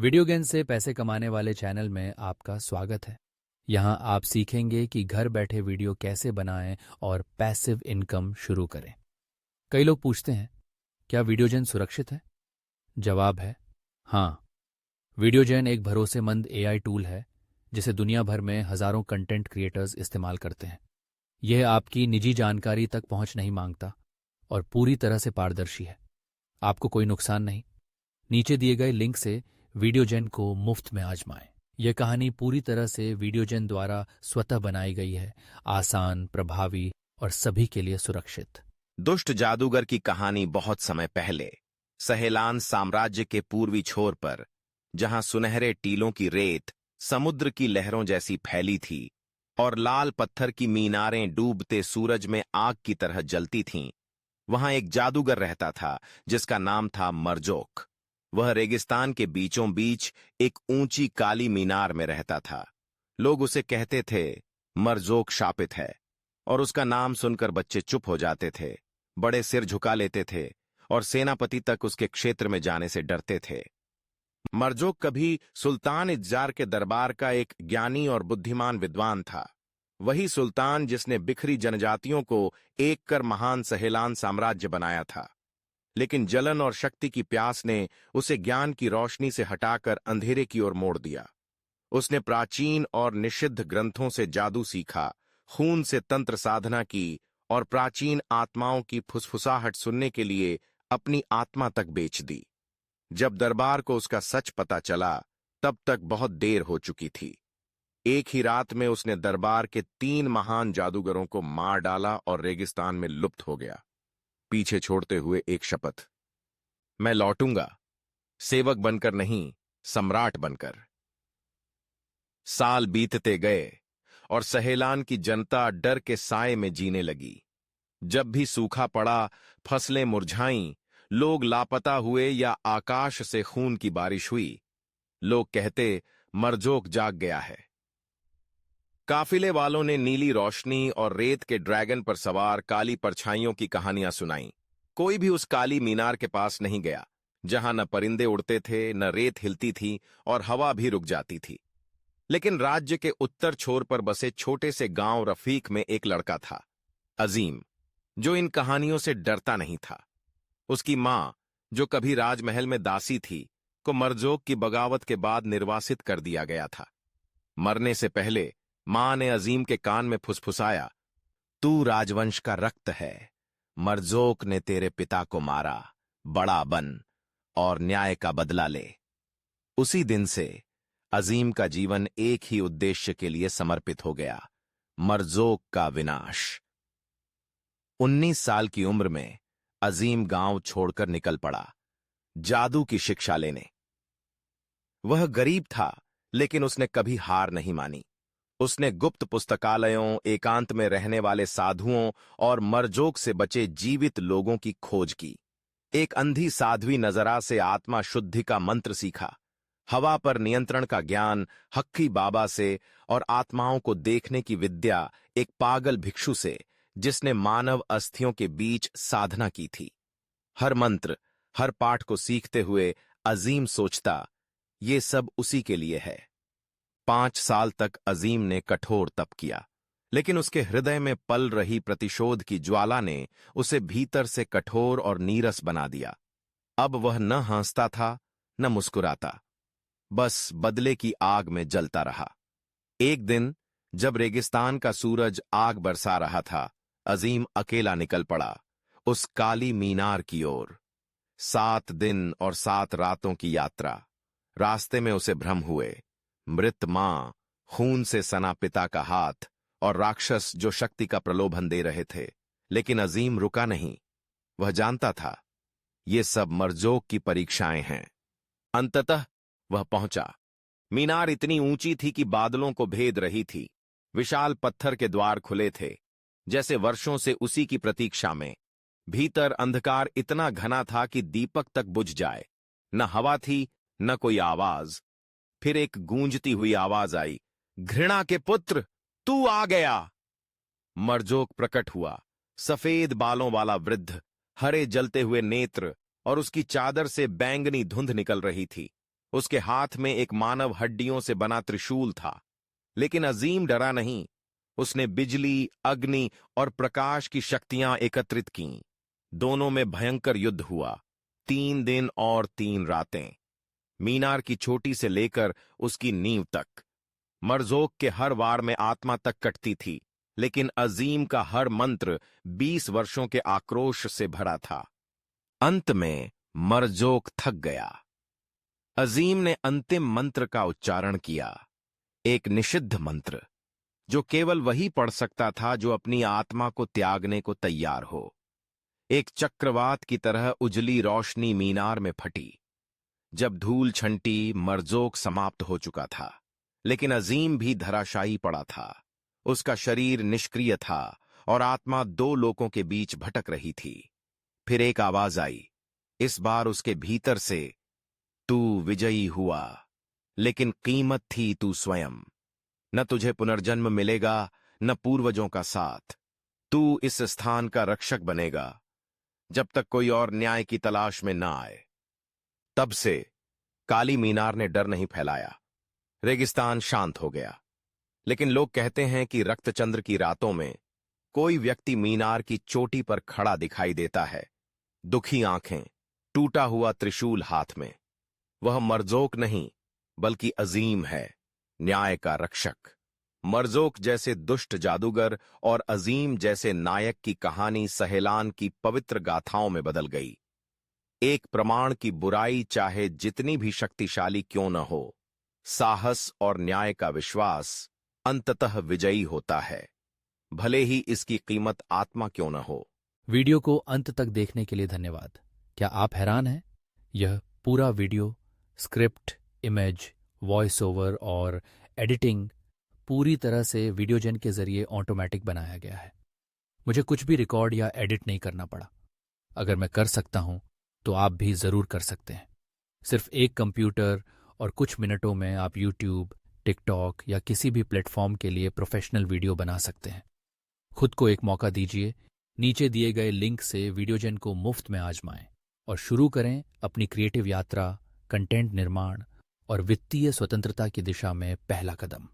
Video game से पैसे कमाने वाले चैनल में आपका स्वागत है। यहाँ आप सीखेंगे कि घर बैठे वीडियो कैसे बनाएं और पैसिव इनकम शुरू करें। कई लोग पूछते हैं, क्या वीडियोजेन सुरक्षित है? जवाब है हाँ। वीडियोजेन एक भरोसेमंद एआई टूल है जिसे दुनिया भर में हजारों कंटेंट क्रिएटर्स इस्तेमाल करते हैं। यह आपकी निजी जानकारी तक पहुंच नहीं मांगता और पूरी तरह से पारदर्शी है। आपको कोई नुकसान नहीं। नीचे दिए गए लिंक से वीडियोजेन को मुफ्त में आजमाएं। यह कहानी पूरी तरह से वीडियोजेन द्वारा स्वतः बनाई गई है, आसान, प्रभावी और सभी के लिए सुरक्षित। दुष्ट जादूगर की कहानी बहुत समय पहले सहेलान साम्राज्य के पूर्वी छोर पर, जहां सुनहरे टीलों की रेत समुद्र की लहरों जैसी फैली थी और लाल पत्थर की मीनारें डूबते सूरज में आग की तरह जलती थीं, वहां एक जादूगर रहता था जिसका नाम था मरजोक। वह रेगिस्तान के बीचों बीच एक ऊंची काली मीनार में रहता था। लोग उसे कहते थे मरजोक शापित है, और उसका नाम सुनकर बच्चे चुप हो जाते थे, बड़े सिर झुका लेते थे और सेनापति तक उसके क्षेत्र में जाने से डरते थे। मरजोक कभी सुल्तान इज्जार के दरबार का एक ज्ञानी और बुद्धिमान विद्वान था। वही सुल्तान जिसने बिखरी जनजातियों को एक कर महान सहेलान साम्राज्य बनाया था। लेकिन जलन और शक्ति की प्यास ने उसे ज्ञान की रोशनी से हटाकर अंधेरे की ओर मोड़ दिया। उसने प्राचीन और निषिद्ध ग्रंथों से जादू सीखा, खून से तंत्र साधना की और प्राचीन आत्माओं की फुसफुसाहट सुनने के लिए अपनी आत्मा तक बेच दी। जब दरबार को उसका सच पता चला, तब तक बहुत देर हो चुकी थी। एक ही रात में उसने दरबार के 3 महान जादूगरों को मार डाला और रेगिस्तान में लुप्त हो गया, पीछे छोड़ते हुए एक शपथ, मैं लौटूंगा, सेवक बनकर नहीं, सम्राट बनकर। साल बीतते गए और सहेलान की जनता डर के साए में जीने लगी। जब भी सूखा पड़ा, फसलें मुरझाईं, लोग लापता हुए या आकाश से खून की बारिश हुई, लोग कहते मरजोक जाग गया है। काफिले वालों ने नीली रोशनी और रेत के ड्रैगन पर सवार काली परछाइयों की कहानियां सुनाईं। कोई भी उस काली मीनार के पास नहीं गया, जहां न परिंदे उड़ते थे, न रेत हिलती थी और हवा भी रुक जाती थी। लेकिन राज्य के उत्तर छोर पर बसे छोटे से गांव रफीक में एक लड़का था, अजीम, जो इन कहानियों से डरता नहीं था। उसकी मां, जो कभी राजमहल में दासी थी, को मरजोक की बगावत के बाद निर्वासित कर दिया गया था। मरने से पहले मां ने अजीम के कान में फुसफुसाया, तू राजवंश का रक्त है, मरजोक ने तेरे पिता को मारा, बड़ा बन और न्याय का बदला ले। उसी दिन से अजीम का जीवन एक ही उद्देश्य के लिए समर्पित हो गया, मरजोक का विनाश। 19 साल की उम्र में अजीम गांव छोड़कर निकल पड़ा, जादू की शिक्षा लेने। वह गरीब था, लेकिन उसने कभी हार नहीं मानी। उसने गुप्त पुस्तकालयों, एकांत में रहने वाले साधुओं और मरजोक से बचे जीवित लोगों की खोज की। एक अंधी साध्वी नजरा से आत्मा शुद्धि का मंत्र सीखा, हवा पर नियंत्रण का ज्ञान हक्की बाबा से और आत्माओं को देखने की विद्या एक पागल भिक्षु से जिसने मानव अस्थियों के बीच साधना की थी। हर मंत्र, हर पाठ को सीखते हुए अजीम सोचता, ये सब उसी के लिए है। 5 साल तक अजीम ने कठोर तप किया, लेकिन उसके हृदय में पल रही प्रतिशोध की ज्वाला ने उसे भीतर से कठोर और नीरस बना दिया। अब वह न हंसता था, न मुस्कुराता, बस बदले की आग में जलता रहा। एक दिन जब रेगिस्तान का सूरज आग बरसा रहा था, अजीम अकेला निकल पड़ा उस काली मीनार की ओर। 7 दिन और 7 रातों की यात्रा। रास्ते में उसे भ्रम हुए, मृत मां, खून से सना पिता का हाथ और राक्षस जो शक्ति का प्रलोभन दे रहे थे। लेकिन अजीम रुका नहीं। वह जानता था ये सब मरजोक की परीक्षाएं हैं। अंततः वह पहुंचा। मीनार इतनी ऊंची थी कि बादलों को भेद रही थी। विशाल पत्थर के द्वार खुले थे, जैसे वर्षों से उसी की प्रतीक्षा में। भीतर अंधकार इतना घना था कि दीपक तक बुझ जाए। न हवा थी, न कोई आवाज। फिर एक गूंजती हुई आवाज आई, घृणा के पुत्र, तू आ गया। मरजोक प्रकट हुआ, सफेद बालों वाला वृद्ध, हरे जलते हुए नेत्र और उसकी चादर से बैंगनी धुंध निकल रही थी। उसके हाथ में एक मानव हड्डियों से बना त्रिशूल था। लेकिन अजीम डरा नहीं। उसने बिजली, अग्नि और प्रकाश की शक्तियां एकत्रित कीं। दोनों में भयंकर युद्ध हुआ, 3 दिन और 3 रातें। मीनार की चोटी से लेकर उसकी नींव तक। मरजोक के हर वार में आत्मा तक कटती थी, लेकिन अजीम का हर मंत्र 20 वर्षों के आक्रोश से भरा था। अंत में मरजोक थक गया। अजीम ने अंतिम मंत्र का उच्चारण किया, एक निषिद्ध मंत्र जो केवल वही पढ़ सकता था जो अपनी आत्मा को त्यागने को तैयार हो। एक चक्रवात की तरह उजली रोशनी मीनार में फटी। जब धूल छंटी, मरजोक समाप्त हो चुका था, लेकिन अजीम भी धराशायी पड़ा था। उसका शरीर निष्क्रिय था और आत्मा 2 लोकों के बीच भटक रही थी। फिर एक आवाज आई, इस बार उसके भीतर से, तू विजयी हुआ, लेकिन कीमत थी तू स्वयं। न तुझे पुनर्जन्म मिलेगा, न पूर्वजों का साथ। तू इस स्थान का रक्षक बनेगा जब तक कोई और न्याय की तलाश में ना आए। तब से काली मीनार ने डर नहीं फैलाया। रेगिस्तान शांत हो गया। लेकिन लोग कहते हैं कि रक्तचंद्र की रातों में कोई व्यक्ति मीनार की चोटी पर खड़ा दिखाई देता है, दुखी आंखें, टूटा हुआ त्रिशूल हाथ में। वह मरजोक नहीं, बल्कि अजीम है, न्याय का रक्षक। मरजोक जैसे दुष्ट जादूगर और अजीम जैसे नायक की कहानी सहेलान की पवित्र गाथाओं में बदल गई। एक प्रमाण की बुराई चाहे जितनी भी शक्तिशाली क्यों न हो, साहस और न्याय का विश्वास अंततः विजयी होता है, भले ही इसकी कीमत आत्मा क्यों न हो। वीडियो को अंत तक देखने के लिए धन्यवाद। क्या आप हैरान हैं? यह पूरा video, script, image, voice over और एडिटिंग पूरी तरह से वीडियोजेन के जरिए ऑटोमेटिक बनाया गया है। मुझे कुछ भी रिकॉर्ड या एडिट नहीं करना पड़ा। अगर मैं कर सकता हूं तो आप भी जरूर कर सकते हैं। सिर्फ एक कंप्यूटर और कुछ मिनटों में आप यूट्यूब, टिकटॉक या किसी भी प्लेटफॉर्म के लिए प्रोफेशनल वीडियो बना सकते हैं। खुद को एक मौका दीजिए। नीचे दिए गए लिंक से वीडियोजेन को मुफ्त में आजमाएं और शुरू करें अपनी क्रिएटिव यात्रा, कंटेंट निर्माण और वित्तीय स्वतंत्रता की दिशा में पहला कदम।